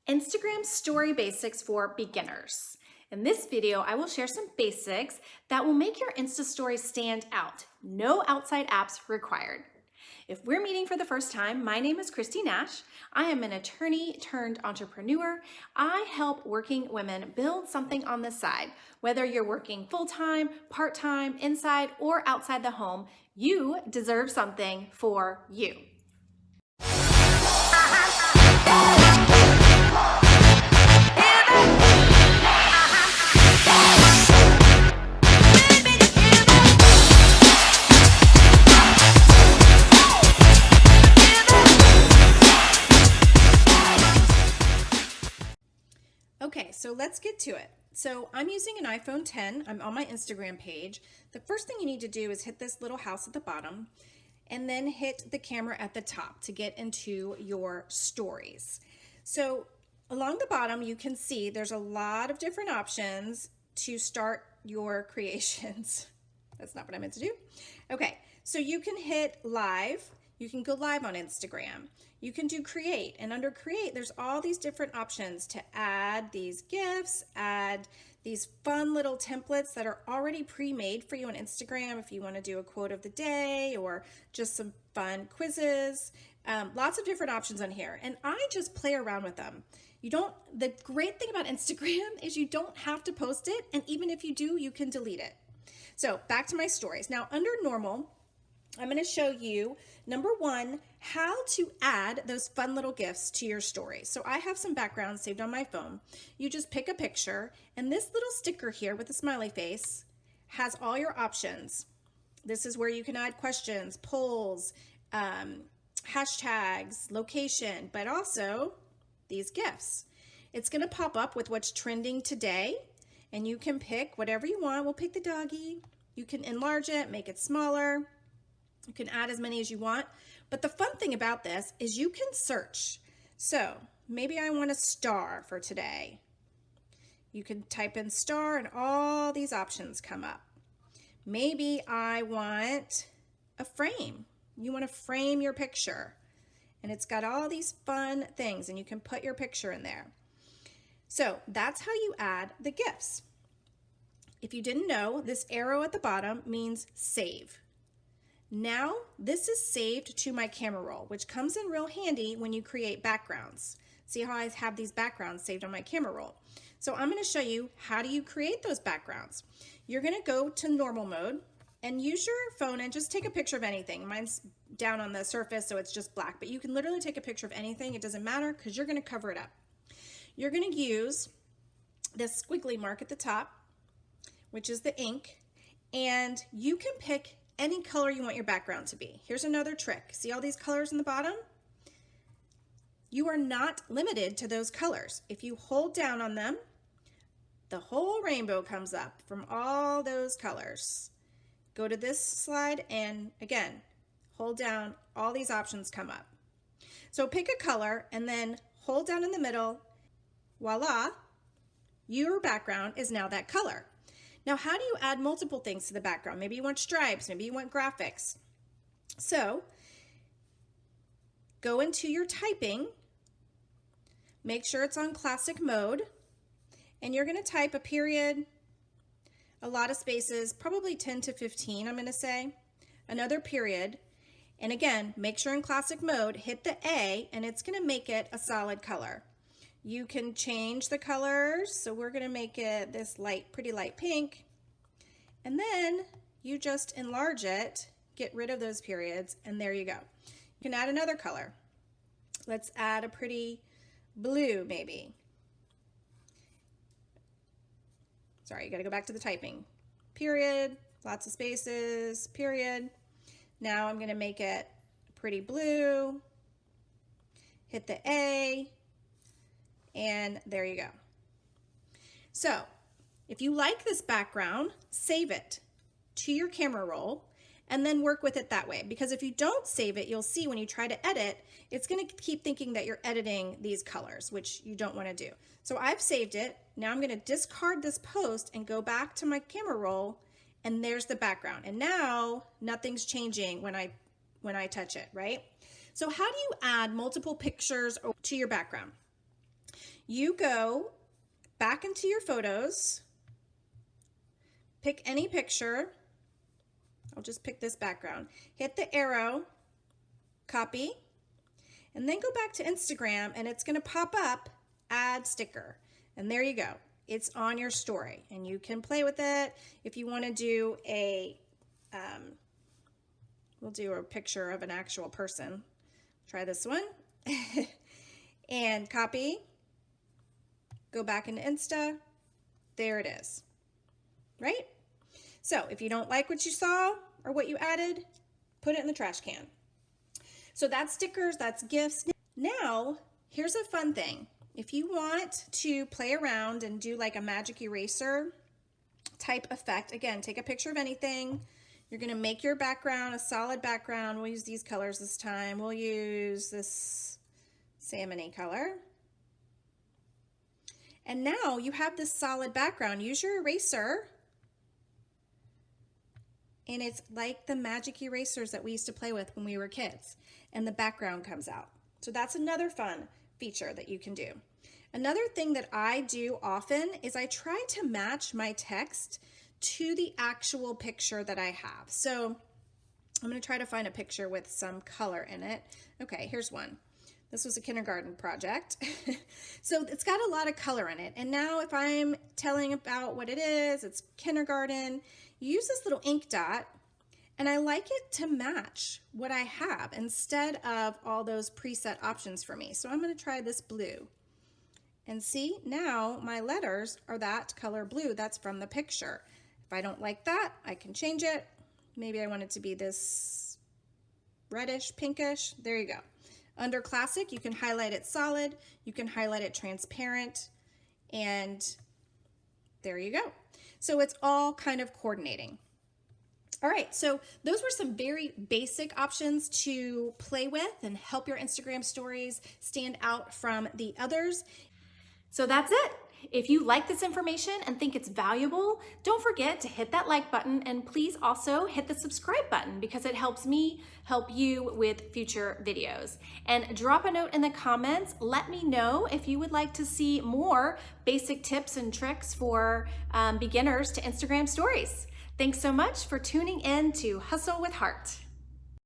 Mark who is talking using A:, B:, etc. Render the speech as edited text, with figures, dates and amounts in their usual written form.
A: Instagram story basics for beginners. In this video, I will share some basics that will make your Insta story stand out. No outside apps required. If we're meeting for the first time, my name is Christy Nash. I am an attorney turned entrepreneur. I help working women build something on the side. Whether you're working full-time, part-time, inside, or outside the home, you deserve something for you. Okay, so let's get to it. So I'm using an iPhone 10. I'm on my Instagram page. The first thing you need to do is hit this little house at the bottom and then hit the camera at the top to get into your stories. So along the bottom, you can see there's a lot of different options to start your creations. That's not what I meant to do. Okay, so you can hit live. You can go live on Instagram. You can do create, and under create, there's all these different options to add these gifs, add these fun little templates that are already pre-made for you on Instagram if you want to do a quote of the day or just some fun quizzes. Lots of different options on here, and I just play around with them. The great thing about Instagram is you don't have to post it, and even if you do, you can delete it. So back to my stories. Now under normal, I'm going to show you, number one, how to add those fun little gifs to your story. So I have some backgrounds saved on my phone. You just pick a picture, and this little sticker here with a smiley face has all your options. This is where you can add questions, polls, hashtags, location, but also these gifs. It's going to pop up with what's trending today, and you can pick whatever you want. We'll pick the doggy. You can enlarge it, make it smaller. You can add as many as you want, but the fun thing about this is you can search. So maybe I want a star for today. You can type in star and all these options come up. Maybe I want a frame. You want to frame your picture, and it's got all these fun things, and you can put your picture in there. So that's how you add the gifs. If you didn't know, this arrow at the bottom means save. Now this is saved to my camera roll, which comes in real handy when you create backgrounds. See how I have these backgrounds saved on my camera roll. So I'm going to show you how do you create those backgrounds. You're going to go to normal mode and use your phone and just take a picture of anything. Mine's down on the surface, so it's just black, but you can literally take a picture of anything. It doesn't matter because you're going to cover it up. You're going to use this squiggly mark at the top, which is the ink, and you can pick any color you want your background to be. Here's another trick. See all these colors in the bottom? You are not limited to those colors. If you hold down on them, the whole rainbow comes up from all those colors. Go to this slide and again, hold down, all these options come up. So pick a color and then hold down in the middle. Voila, your background is now that color. Now, how do you add multiple things to the background? Maybe you want stripes, maybe you want graphics. So go into your typing, make sure it's on classic mode, and you're going to type a period, a lot of spaces, probably 10 to 15, I'm going to say, another period, and again, make sure in classic mode, hit the A, and it's going to make it a solid color. You can change the colors, so we're going to make it this light, pretty light pink, and then you just enlarge it, get rid of those periods, and there you go. You can add another color. Let's add a pretty blue, maybe. Sorry, you got to go back to the typing. Period, lots of spaces, period. Now I'm going to make it pretty blue, hit the A, and there you go. So if you like this background, save it to your camera roll and then work with it that way. Because if you don't save it, you'll see when you try to edit, it's going to keep thinking that you're editing these colors, which you don't want to do. So I've saved it. Now I'm going to discard this post and go back to my camera roll, and there's the background. And now nothing's changing when I touch it, right? So how do you add multiple pictures to your background? You go back into your photos, pick any picture. I'll just pick this background. Hit the arrow, copy, and then go back to Instagram, and it's going to pop up, add sticker. And there you go. It's on your story, and you can play with it. If you want to do a, we'll do a picture of an actual person. Try this one. And copy, go back into Insta. There it is, right? So if you don't like what you saw or what you added, put it in the trash can. So that's stickers, that's gifts. Now, here's a fun thing. If you want to play around and do like a magic eraser type effect, again, take a picture of anything. You're gonna make your background a solid background. We'll use these colors this time. We'll use this salmon-y color. And now you have this solid background. Use your eraser. And it's like the magic erasers that we used to play with when we were kids. And the background comes out. So that's another fun feature that you can do. Another thing that I do often is I try to match my text to the actual picture that I have. So I'm going to try to find a picture with some color in it. Okay, here's one. This was a kindergarten project. So it's got a lot of color in it. And now if I'm telling about what it is, it's kindergarten. Use this little ink dot, and I like it to match what I have instead of all those preset options for me. So I'm going to try this blue. And see, now my letters are that color blue. That's from the picture. If I don't like that, I can change it. Maybe I want it to be this reddish, pinkish. There you go. Under classic, you can highlight it solid. You can highlight it transparent. And there you go. So it's all kind of coordinating. All right, so those were some very basic options to play with and help your Instagram stories stand out from the others. So that's it. If you like this information and think it's valuable, don't forget to hit that like button, and please also hit the subscribe button because it helps me help you with future videos. And drop a note in the comments. Let me know if you would like to see more basic tips and tricks for beginners to Instagram stories. Thanks so much for tuning in to Hustle with Heart.